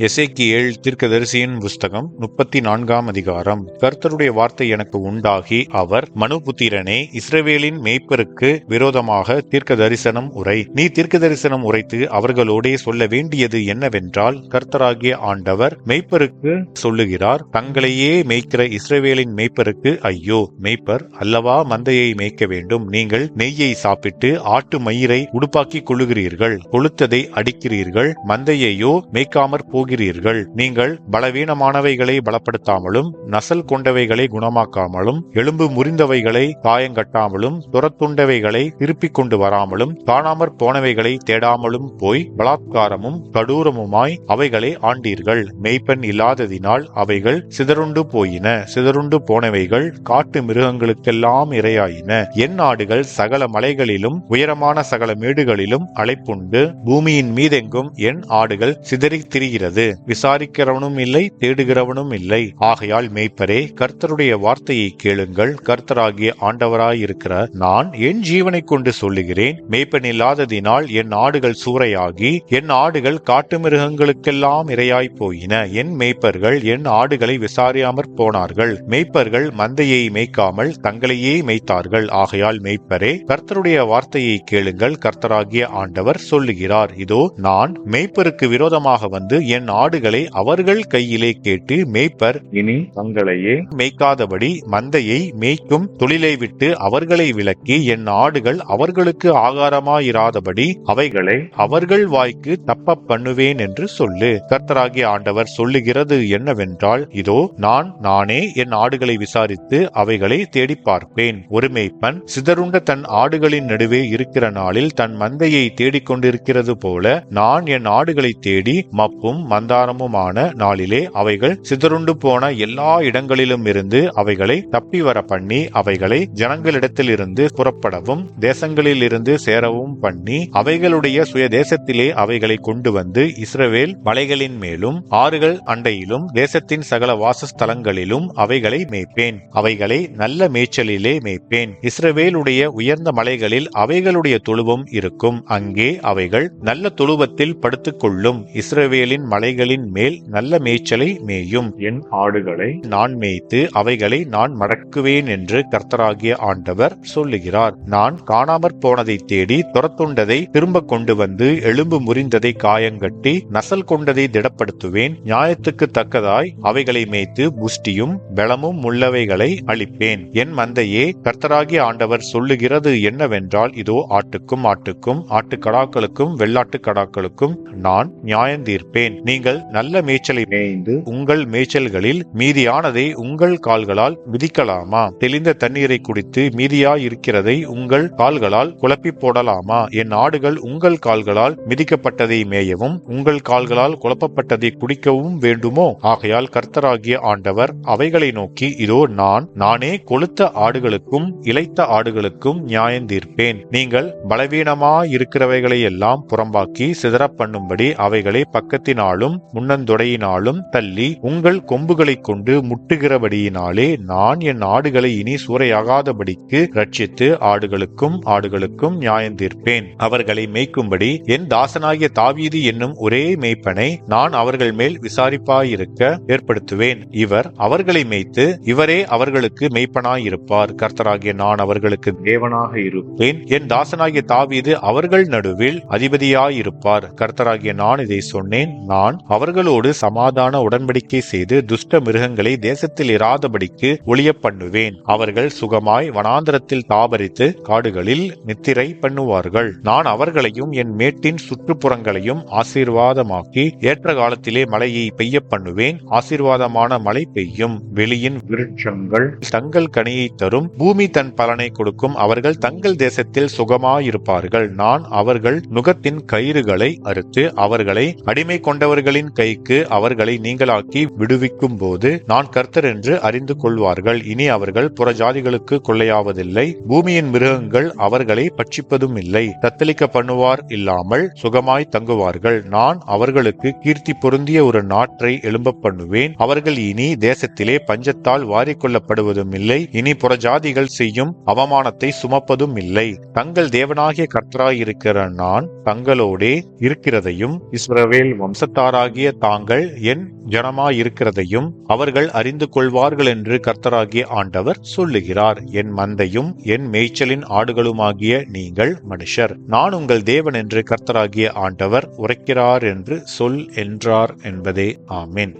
எசேக்கியேல் தீர்க்கதரிசியின் புஸ்தகம் 34 அதிகாரம். கர்த்தருடைய வார்த்தை எனக்கு உண்டாகி, அவர், மனுபுத்திரனே, இஸ்ரவேலின் மேய்ப்பருக்கு விரோதமாக தீர்க்க தரிசனம் உரை. நீ தீர்க்க தரிசனம் உரைத்து அவர்களோடே சொல்ல வேண்டியது என்னவென்றால், கர்த்தராகிய ஆண்டவர் மேய்ப்பருக்கு சொல்லுகிறார், தங்களையே மேய்க்கிற இஸ்ரவேலின் மேய்ப்பருக்கு ஐயோ! மேய்ப்பர் அல்லவா மந்தையை மேய்க்க வேண்டும். நீங்கள் நெய்யை சாப்பிட்டு ஆட்டு மயிரை உடுப்பாக்கிக் கொள்ளுகிறீர்கள், கொளுத்ததை அடிக்கிறீர்கள், மந்தையையோ மேய்க்காமற் போகிறீர்கள். நீங்கள் பலவீனமானவைகளை பலப்படுத்தாமலும், நசல் கொண்டவைகளை குணமாக்காமலும், எலும்பு முறிந்தவைகளை காயங்கட்டாமலும், துரத்துண்டவைகளை திருப்பிக் கொண்டு வராமலும், காணாமற் போனவைகளை தேடாமலும் போய் பலாத்காரமும் கடூரமுமாய் அவைகளை ஆண்டீர்கள். மேய்ப்பன் இல்லாததினால் அவைகள் சிதறுண்டு போயின. சிதறுண்டு போனவைகள் காட்டு மிருகங்களுக்கெல்லாம் இரையாயின. என் ஆடுகள் சகல மலைகளிலும் உயரமான சகல மேடுகளிலும் அலைப்புண்டு, பூமியின் மீதெங்கும் என் ஆடுகள் சிதறி திரிகிறது. விசாரிக்கிறவனும் இல்லை, தேடுகிறவனும் இல்லை. ஆகையால் மேய்ப்பரே, கர்த்தருடைய வார்த்தையை கேளுங்கள். கர்த்தராகிய ஆண்டவராயிருக்கிற நான் என் ஜீவனை கொண்டு சொல்லுகிறேன், மேய்ப்பன் இல்லாததினால் என் ஆடுகள் சூறையாகி, என் ஆடுகள் காட்டு மிருகங்களுக்கெல்லாம் இரையாய் போயின. என் மேய்ப்பர்கள் என் ஆடுகளை விசாரியாமற் போனார்கள். மேய்ப்பர்கள் மந்தையை மேய்க்காமல் தங்களையே மேய்த்தார்கள். ஆகையால் மேய்ப்பரே, கர்த்தருடைய வார்த்தையை கேளுங்கள். கர்த்தராகிய ஆண்டவர் சொல்லுகிறார், இதோ நான் மேய்ப்பருக்கு விரோதமாக வந்து என் ஆடுகளை அவர்கள் கையிலே கேட்டு, மேய்ப்பர் இனி தங்களையே மேய்க்காதபடி மந்தையை மேய்க்கும் தொழிலை விட்டு அவர்களை விலக்கி, என் ஆடுகள் அவர்களுக்கு ஆகாரமாயிராதபடி அவைகளை அவர்கள் வாய்க்கு தப்ப பண்ணுவேன் என்று சொல்லு. கர்த்தராகிய ஆண்டவர் சொல்லுகிறது என்னவென்றால், இதோ நானே என் ஆடுகளை விசாரித்து அவைகளை தேடி பார்ப்பேன். ஒரு மேய்ப்பன் சிதறுண்ட தன் ஆடுகளின் நடுவே இருக்கிற நாளில் தன் மந்தையை தேடிக்கொண்டிருக்கிறது போல, நான் என் ஆடுகளை தேடி மப்பும் மந்தாரமுமான நாளிலே அவைகள் சிதறுண்டு போன எல்லா இடங்களிலும் இருந்து அவைகளை தப்பி வர பண்ணி, அவைகளை ஜனங்களிடத்தில் இருந்து புறப்படவும் தேசங்களில் இருந்து சேரவும் பண்ணி, அவைகளுடைய சுய தேசத்திலே அவைகளை கொண்டு வந்து இஸ்ரவேல் மலைகளின் மேலும் ஆறுகள் அண்டையிலும் தேசத்தின் சகல வாசஸ்தலங்களிலும் அவைகளை மேய்ப்பேன். அவைகளை நல்ல மேய்ச்சலிலே மேய்ப்பேன். இஸ்ரவேலுடைய உயர்ந்த மலைகளில் அவைகளுடைய தொழுவம் இருக்கும். அங்கே அவைகள் நல்ல தொழுவத்தில் படுத்துக் கொள்ளும். இஸ்ரவேலின் மலைகளின் மேல் நல்ல மேய்ச்சலை மேயும். என் ஆடுகளை நான் மேய்த்து அவைகளை நான் மடக்குவேன் என்று கர்த்தராகிய ஆண்டவர் சொல்லுகிறார். நான் காணாமற் போனதை தேடி துரத்துண்டதை திரும்ப கொண்டு வந்து, எலும்பு முறிந்ததை காயங்கட்டி, நசல் கொண்டதை திடப்படுத்துவேன். நியாயத்துக்கு தக்கதாய் அவைகளை மேய்த்து புஷ்டியும் பலமும் உள்ளவைகளை அளிப்பேன். என் மந்தையே, கர்த்தராகிய ஆண்டவர் சொல்லுகிறது என்னவென்றால், இதோ ஆட்டுக்கும் ஆட்டுக்கடாக்களுக்கும் வெள்ளாட்டு கடாக்களுக்கும் நான் நியாயந்தீர்ப்பேன். நீங்கள் நல்ல மேய்ச்சலை மேய்ந்து உங்கள் மேய்ச்சல்களில் மீதியானதை உங்கள் கால்களால் மிதிக்கலாமா? தெளிந்த தண்ணீரை குடித்து மீதியாயிருக்கிறதை உங்கள் கால்களால் குழப்பி போடலாமா? என் ஆடுகள் உங்கள் கால்களால் மிதிக்கப்பட்டதை மேயவும் உங்கள் கால்களால் குழப்பப்பட்டதை குடிக்கவும் வேண்டுமோ? ஆகையால் கர்த்தராகிய ஆண்டவர் அவைகளை நோக்கி, இதோ நானே கொழுத்த ஆடுகளுக்கும் இளைத்த ஆடுகளுக்கும் நியாயந்தீர்ப்பேன். நீங்கள் பலவீனமாயிருக்கிறவைகளை எல்லாம் புறம்பாக்கி சிதற பண்ணும்படி அவைகளை பக்கத்தினாலும் முன்னந்தொடையினாலும் தள்ளி உங்கள் கொம்புகளை கொண்டு முட்டுகிறபடியினாலே நான் என் ஆடுகளை இனி சூறையாகாதபடிக்கு ரட்சித்து ஆடுகளுக்கும் நியாயந்தீர்ப்பேன். அவர்களை மேய்க்கும்படி என் தாசனாகிய தாவீது என்னும் ஒரே மேய்ப்பனை நான் அவர்கள் மேல் விசாரிப்பாயிருக்க ஏற்படுத்துவேன். இவர் அவர்களை மேய்த்து இவரே அவர்களுக்கு மேய்ப்பனாயிருப்பார். கர்த்தராகிய நான் அவர்களுக்கு தேவனாக இருப்பேன். என் தாசனாகிய தாவீது அவர்கள் நடுவில் அதிபதியாயிருப்பார். கர்த்தராகிய நான் இதை சொன்னேன். நான் அவர்களோடு சமாதான உடன்படிக்கை செய்து துஷ்ட மிருகங்களை தேசத்தில் இராதபடிக்கு ஒளிய பண்ணுவேன். அவர்கள் சுகமாய் வனாந்தரத்தில் தாபரித்து காடுகளில் நித்திரை பண்ணுவார்கள். நான் அவர்களையும் என் மேட்டின் சுற்றுப்புறங்களையும் ஆசீர்வாதமாக்கி ஏற்ற காலத்திலே மழையை பெய்ய பண்ணுவேன். ஆசீர்வாதமான மழை பெய்யும். வெளியின் விருட்சங்கள் தங்கள் கனியை தரும். பூமி தன் பலனை கொடுக்கும். அவர்கள் தங்கள் தேசத்தில் சுகமாயிருப்பார்கள். நான் அவர்கள் நுகத்தின் கயிறுகளை அறுத்து அவர்களை அடிமை கொண்டவர்களின் கைக்கு அவர்களை நீங்களாக்கி விடுவிக்கும் போது நான் கர்த்தர் என்று அறிந்து கொள்வார்கள். இனி அவர்கள் புறஜாதிகளுக்கு கொள்ளையாவதில்லை. பூமியின் மிருகங்கள் அவர்களை பட்சிப்பதும் இல்லை. தத்தளிக்க பண்ணுவார் இல்லாமல் சுகமாய் தங்குவார்கள். நான் அவர்களுக்கு கீர்த்தி பொருந்திய ஒரு நாற்றை எழும்ப பண்ணுவேன். அவர்கள் இனி தேசத்திலே பஞ்சத்தால் வாரிக்கொள்ளப்படுவதும் இல்லை. இனி புறஜாதிகள் செய்யும் அவமானத்தை சுமப்பதும் இல்லை. தங்கள் தேவனாகிய கர்த்தராயிருக்கிற நான் தங்களோடே இருக்கிறதையும் இஸ்ரவேல் வம்சத்தார் கூட்டத்தாராகிய தாங்கள் என் ஜனமாயிருக்கிறதையும் அவர்கள் அறிந்து கொள்வார்கள் என்று கர்த்தராகிய ஆண்டவர் சொல்லுகிறார். என் மந்தையும் என் மேய்ச்சலின் ஆடுகளுமாகிய நீங்கள் மனுஷர், நான் உங்கள் தேவன் என்று கர்த்தராகிய ஆண்டவர் உரைக்கிறார் என்று சொல் என்றார் என்பதே. ஆமென்.